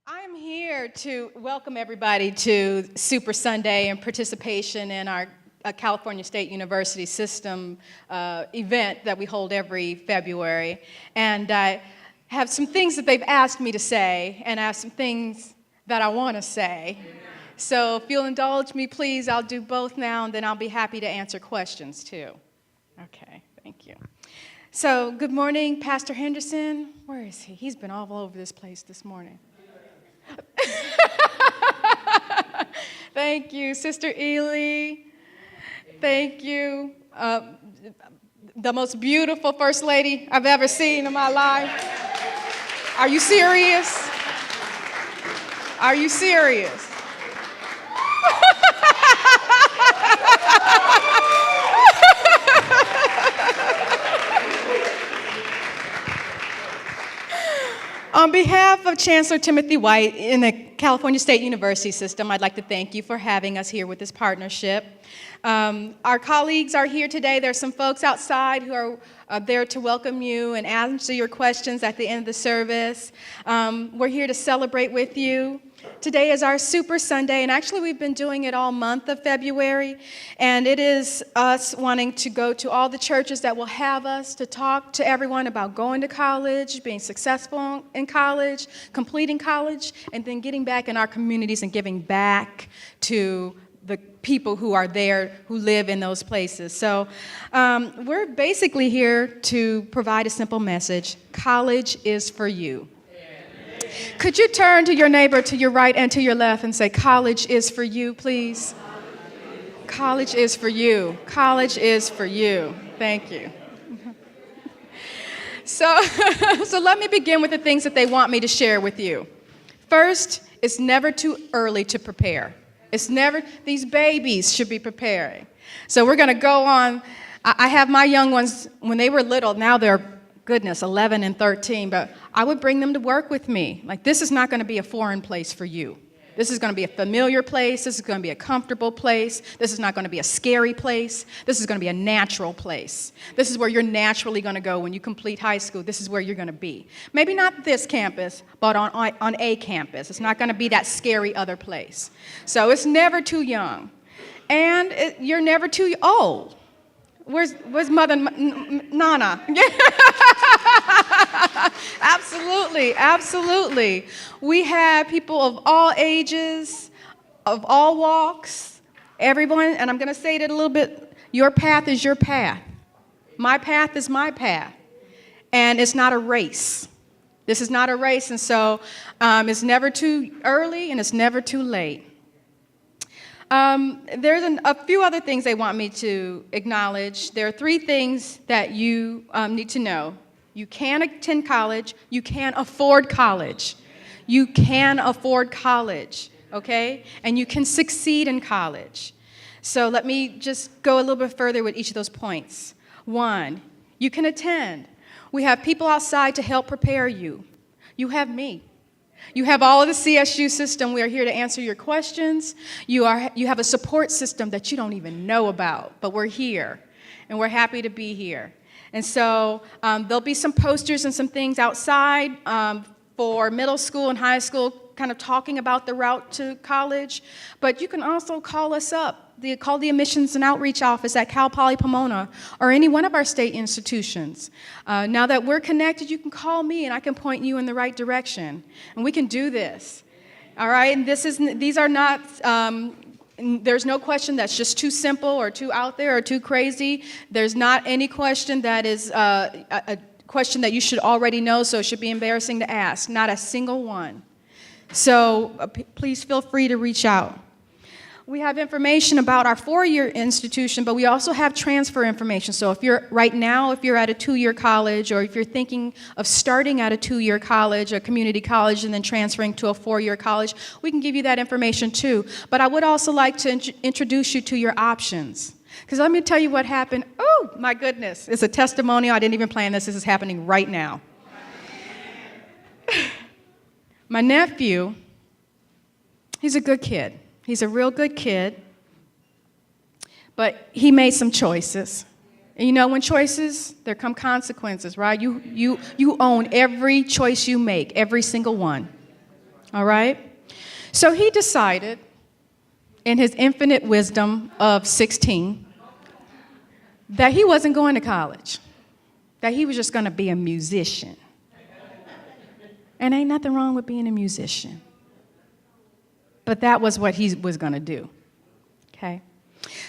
I'm here to welcome everybody to Super Sunday and participation in our California State University System event that we hold every February. And I have some things that they've asked me to say, and I have some things that I want to say. So if you'll indulge me, please, I'll do both now, and then I'll be happy to answer questions, too. Okay, thank you. So good morning, Pastor Henderson. Where is he? He's been all over this place this morning. Thank you, Sister Ely. Thank you. The most beautiful First Lady I've ever seen in my life. Are you serious? Are you serious? On behalf of Chancellor Timothy White in the California State University System, I'd like to thank you for having us here with this partnership. Our colleagues are here today. There's some folks outside who are there to welcome you and answer your questions at the end of the service. We're here to celebrate with you. Today is our Super Sunday, and actually we've been doing it all month of February, and it is us wanting to go to all the churches that will have us to talk to everyone about going to college, being successful in college, completing college, and then getting back in our communities and giving back to the people who are there, who live in those places. So we're basically here to provide a simple message. College is for you. Could you turn to your neighbor to your right and to your left and say, college is for you, please? College is for you. College is for you. Thank you. So let me begin with the things that they want me to share with you. First, it's never too early to prepare. These babies should be preparing. So we're going to go on. I have my young ones, when they were little, now they're, 11 and 13, but I would bring them to work with me. Like, this is not going to be a foreign place for you. This is going to be a familiar place. This is going to be a comfortable place. This is not going to be a scary place. This is going to be a natural place. This is where you're naturally going to go when you complete high school. This is where you're going to be. Maybe not this campus, but on a campus. It's not going to be that scary other place. So it's never too young. And you're never too old. Where's Mother Nana? Absolutely. We have people of all ages, of all walks, everyone, and I'm going to say it a little bit, your path is your path. My path is my path. And it's not a race. This is not a race, and so it's never too early and it's never too late. There's a few other things they want me to acknowledge. There are 3 things that you need to know. You can attend college. You can afford college. You can afford college, okay? And you can succeed in college. So let me just go a little bit further with each of those points. 1, you can attend. We have people outside to help prepare you. You have me. You have all of the CSU system. We are here to answer your questions. You have a support system that you don't even know about, but we're here, and we're happy to be here. And so there'll be some posters and some things outside for middle school and high school, kind of talking about the route to college. But you can also call us up. Call the Admissions and Outreach Office at Cal Poly Pomona or any one of our state institutions. Now that we're connected, you can call me and I can point you in the right direction. And we can do this. All right? And these are not, there's no question that's just too simple or too out there or too crazy. There's not any question that is a question that you should already know, so it should be embarrassing to ask. Not a single one. So please feel free to reach out. We have information about our 4-year institution, but we also have transfer information. So if you're at a 2-year college, or if you're thinking of starting at a 2-year college, a community college, and then transferring to a 4-year college, we can give you that information too. But I would also like to introduce you to your options. Because let me tell you what happened. Oh, my goodness. It's a testimonial. I didn't even plan this. This is happening right now. My nephew, he's a good kid. He's a real good kid, but he made some choices. And you know, when choices, there come consequences, right? You own every choice you make, every single one. All right? So he decided, in his infinite wisdom of 16, that he wasn't going to college, that he was just going to be a musician. And ain't nothing wrong with being a musician. But that was what he was going to do. Okay?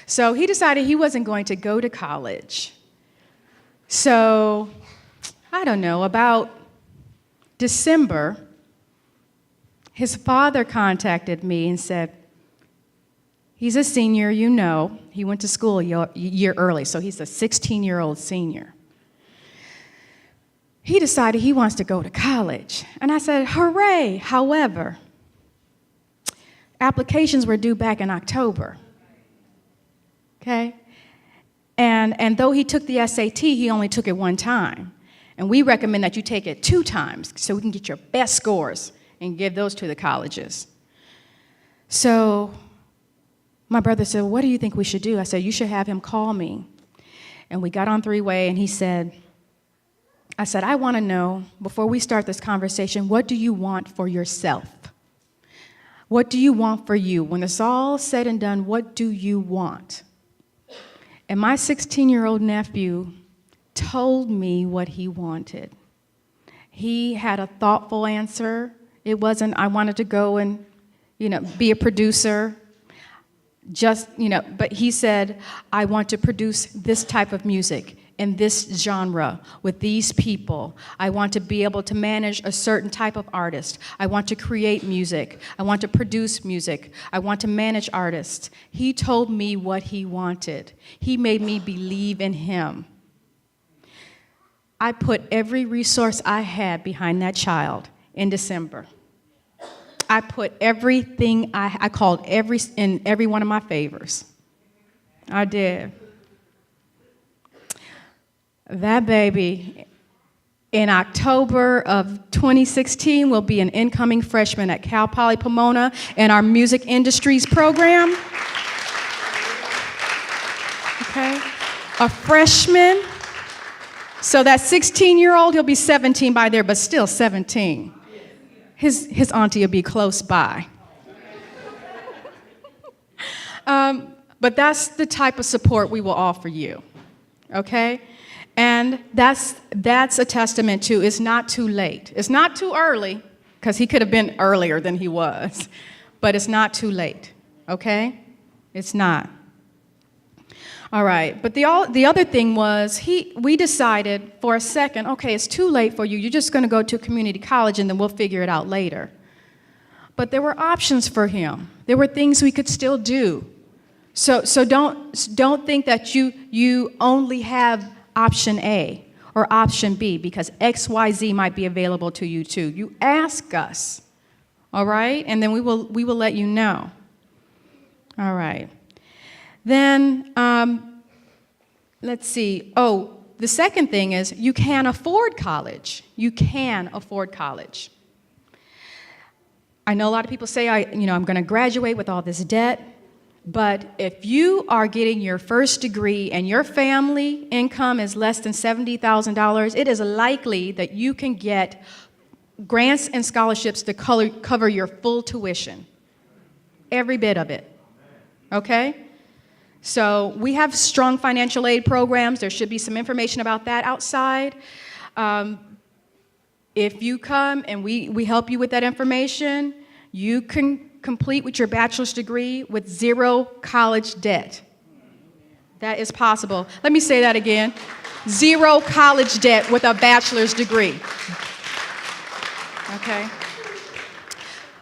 So he decided he wasn't going to go to college. So, I don't know, about December, his father contacted me and said, he's a senior, you know. He went to school a year early, so he's a 16-year-old senior. He decided he wants to go to college. And I said, hooray! However, applications were due back in October. Okay? And though he took the SAT, he only took it one time. And we recommend that you take it 2 times so we can get your best scores and give those to the colleges. So my brother said, what do you think we should do? I said, you should have him call me. And we got on three-way, and I said, I want to know, before we start this conversation, what do you want for yourself? What do you want for you? When it's all said and done, what do you want? And my 16-year-old nephew told me what he wanted. He had a thoughtful answer. It wasn't, I wanted to go and, be a producer. But he said, I want to produce this type of music in this genre with these people. I want to be able to manage a certain type of artist. I want to create music. I want to produce music. I want to manage artists. He told me what he wanted. He made me believe in him. I put every resource I had behind that child in December. I put everything, I called every one of my favors. I did. That baby, in October of 2016, will be an incoming freshman at Cal Poly Pomona in our music industries program. Okay? A freshman. So that 16-year-old, he'll be 17 by there, but still 17. His auntie will be close by. But that's the type of support we will offer you. Okay? And that's a testament to it's not too late. It's not too early, because he could have been earlier than he was. But it's not too late, okay? It's not. All right, but the other thing was we decided for a second, okay, it's too late for you. You're just going to go to community college, and then we'll figure it out later. But there were options for him. There were things we could still do. So don't think that you only have option A or option B, because X, Y, Z might be available to you too. You ask us, all right? And then we will let you know. All right. Then, let's see. Oh, the second thing is you can afford college. You can afford college. I know a lot of people say, I'm going to graduate with all this debt. But if you are getting your first degree and your family income is less than $70,000, it is likely that you can get grants and scholarships to cover your full tuition. Every bit of it. Okay? So we have strong financial aid programs. There should be some information about that outside. If you come and we help you with that information, you can complete with your bachelor's degree with 0 college debt. That is possible. Let me say that again. 0 college debt with a bachelor's degree. Okay.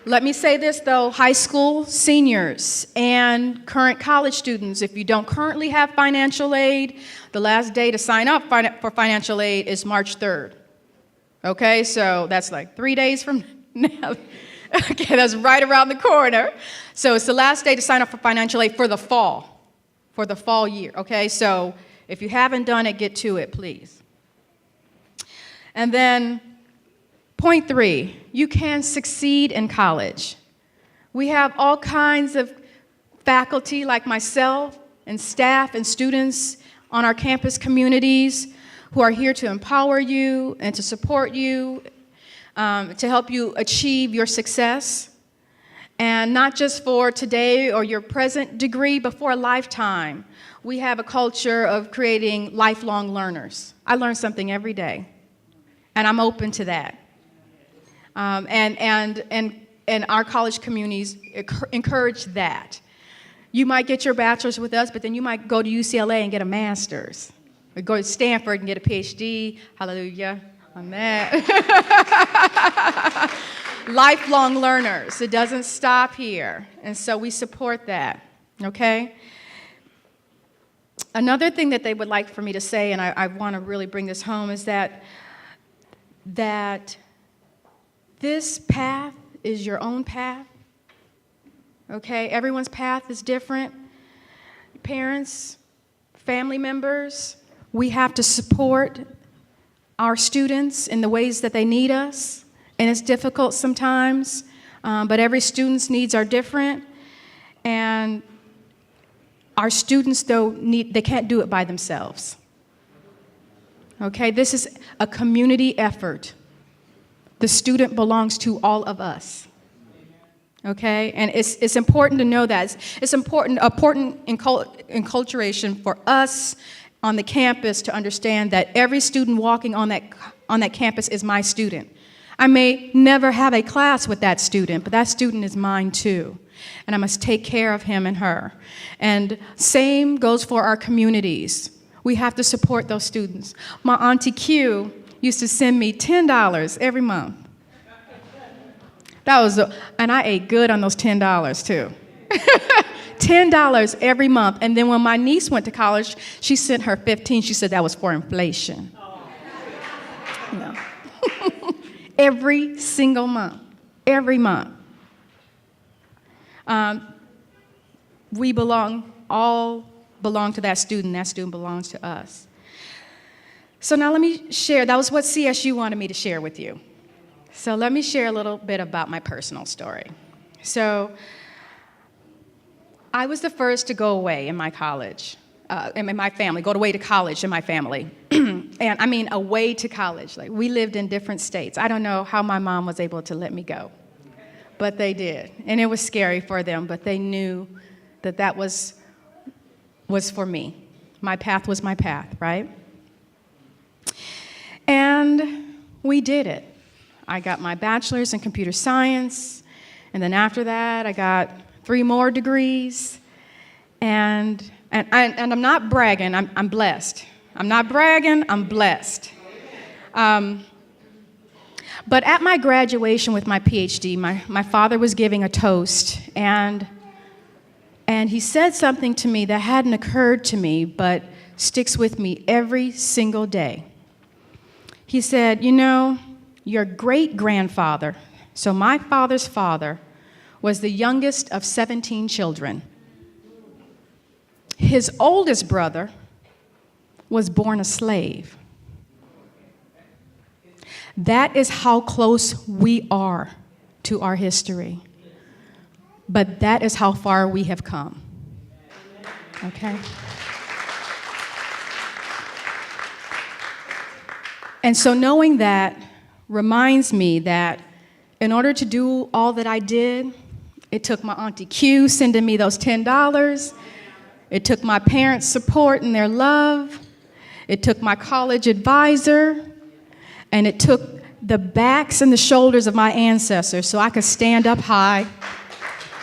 Let me say this, though. High school seniors and current college students, if you don't currently have financial aid, the last day to sign up for financial aid is March 3rd. Okay, so that's like 3 days from now. Okay, that's right around the corner. So it's the last day to sign up for financial aid for the fall year. Okay, so if you haven't done it, get to it, please. And then point 3, you can succeed in college. We have all kinds of faculty like myself and staff and students on our campus communities who are here to empower you and to support you, to help you achieve your success. And not just for today or your present degree, but for a lifetime. We have a culture of creating lifelong learners. I learn something every day, and I'm open to that. And our college communities encourage that. You might get your bachelor's with us, but then you might go to UCLA and get a master's. Or go to Stanford and get a PhD. Hallelujah on that. Lifelong learners. It doesn't stop here. And so we support that, okay? Another thing that they would like for me to say, and I want to really bring this home, is that this path is your own path, okay? Everyone's path is different. Parents, family members, we have to support our students in the ways that they need us, and it's difficult sometimes, but every student's needs are different, and our students, though, they can't do it by themselves. Okay, this is a community effort. The student belongs to all of us. Okay, and it's important to know that. It's important enculturation for us on the campus to understand that every student walking on that campus is my student. I may never have a class with that student, but that student is mine too. And I must take care of him and her. And same goes for our communities. We have to support those students. My Auntie Q used to send me $10 every month. And I ate good on those $10 too. $10 every month. And then when my niece went to college, she sent her $15. She said that was for inflation. Yeah. Every single month. Every month. We all belong to that student. That student belongs to us. So now let me share. That was what CSU wanted me to share with you. So let me share a little bit about my personal story. So I was the first to go away in my college, in my family, go away to college in my family. And I mean away to college. Like, we lived in different states. I don't know how my mom was able to let me go, but they did. And it was scary for them, but they knew that was for me. My path was my path, right? And we did it. I got my bachelor's in computer science, and then after that, I got 3 more degrees. And I'm not bragging, I'm blessed. I'm not bragging, I'm blessed. But at my graduation with my PhD, my father was giving a toast, and he said something to me that hadn't occurred to me, but sticks with me every single day. He said, you know, your great-grandfather, so my father's father, was the youngest of 17 children. His oldest brother was born a slave. That is how close we are to our history. But that is how far we have come. Okay? And so knowing that reminds me that in order to do all that I did, it took my Auntie Q sending me those $10. It took my parents' support and their love. It took my college advisor. And it took the backs and the shoulders of my ancestors so I could stand up high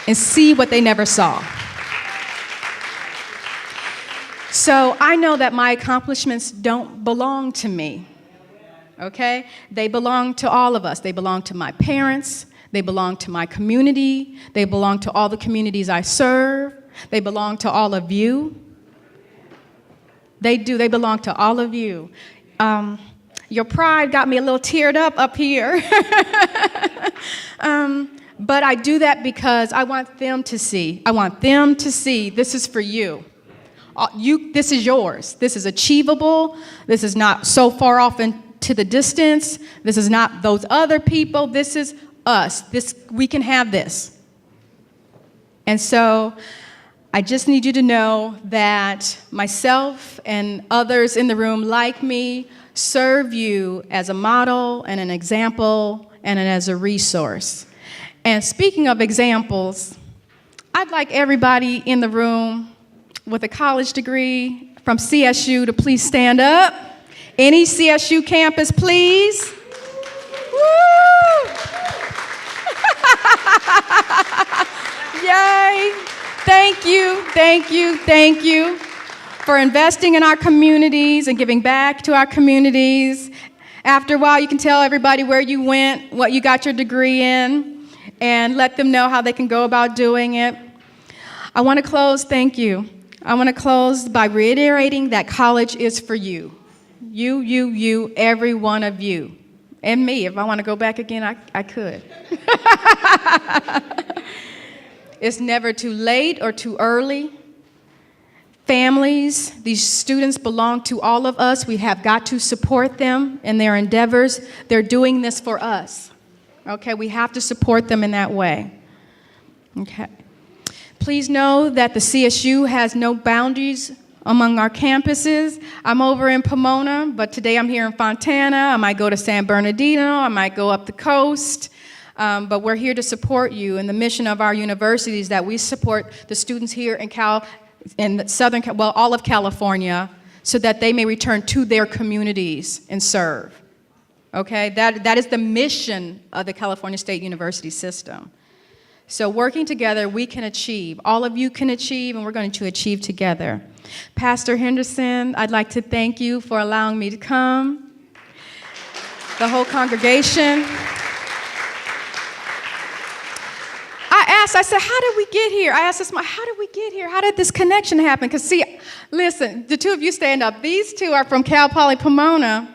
and see what they never saw. So I know that my accomplishments don't belong to me. Okay? They belong to all of us. They belong to my parents. They belong to my community. They belong to all the communities I serve. They belong to all of you. They do. They belong to all of you. Your pride got me a little teared up here. But I do that because I want them to see. I want them to see this is for you. This is yours. This is achievable. This is not so far off into the distance. This is not those other people. This is us. We can have this. And so I just need you to know that myself and others in the room like me serve you as a model and an example and as a resource. And speaking of examples, I'd like everybody in the room with a college degree from CSU to please stand up. Any CSU campus, please. Woo! Yay! Thank you, thank you, thank you for investing in our communities and giving back to our communities. After a while, you can tell everybody where you went, what you got your degree in, and let them know how they can go about doing it. I want to close, thank you. I want to close by reiterating that college is for you. You, every one of you. And me, if I want to go back again, I could. It's never too late or too early. Families, these students belong to all of us. We have got to support them in their endeavors. They're doing this for us. Okay, we have to support them in that way. Okay. Please know that the CSU has no boundaries among our campuses. I'm over in Pomona, but today I'm here in Fontana. I might go to San Bernardino. I might go up the coast. But we're here to support you. And the mission of our university is that we support the students here in Southern, well, all of California, so that they may return to their communities and serve. Okay, that is the mission of the California State University system. So working together, we can achieve. All of you can achieve, and we're going to achieve together. Pastor Henderson, I'd like to thank you for allowing me to come. The whole congregation. I said, how did we get here? I asked this, how did we get here? How did this connection happen? Because see, listen, the two of you stand up. These two are from Cal Poly Pomona.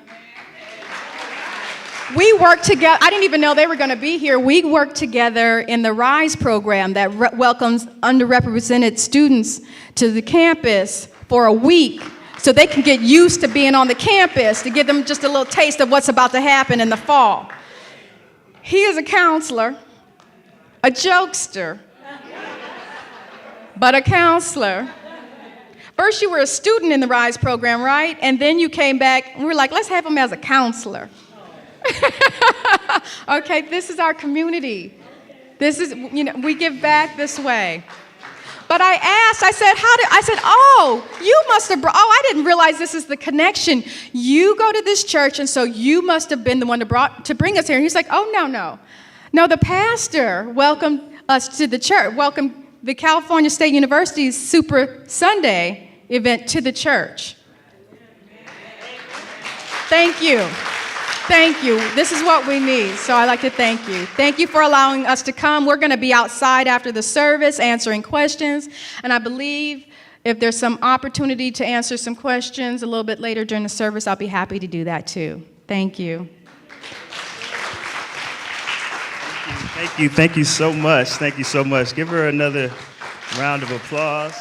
We worked together. I didn't even know they were going to be here. We worked together in the RISE program that welcomes underrepresented students to the campus for a week so they can get used to being on the campus, to give them just a little taste of what's about to happen in the fall. He is a counselor, a jokester, but a counselor. First, you were a student in the RISE program, right? And then you came back, and we were like, let's have him as a counselor. Okay, this is our community. This is, we give back this way. But I asked, I said, you must have I didn't realize this is the connection. You go to this church, and so you must have been the one to bring us here. And he's like, no. No, the pastor welcomed us to the church, welcomed the California State University's Super Sunday event to the church. Thank you. Thank you. This is what we need, so I'd like to thank you. Thank you for allowing us to come. We're going to be outside after the service answering questions, and I believe if there's some opportunity to answer some questions a little bit later during the service, I'll be happy to do that too. Thank you. Thank you so much. Thank you so much. Give her another round of applause.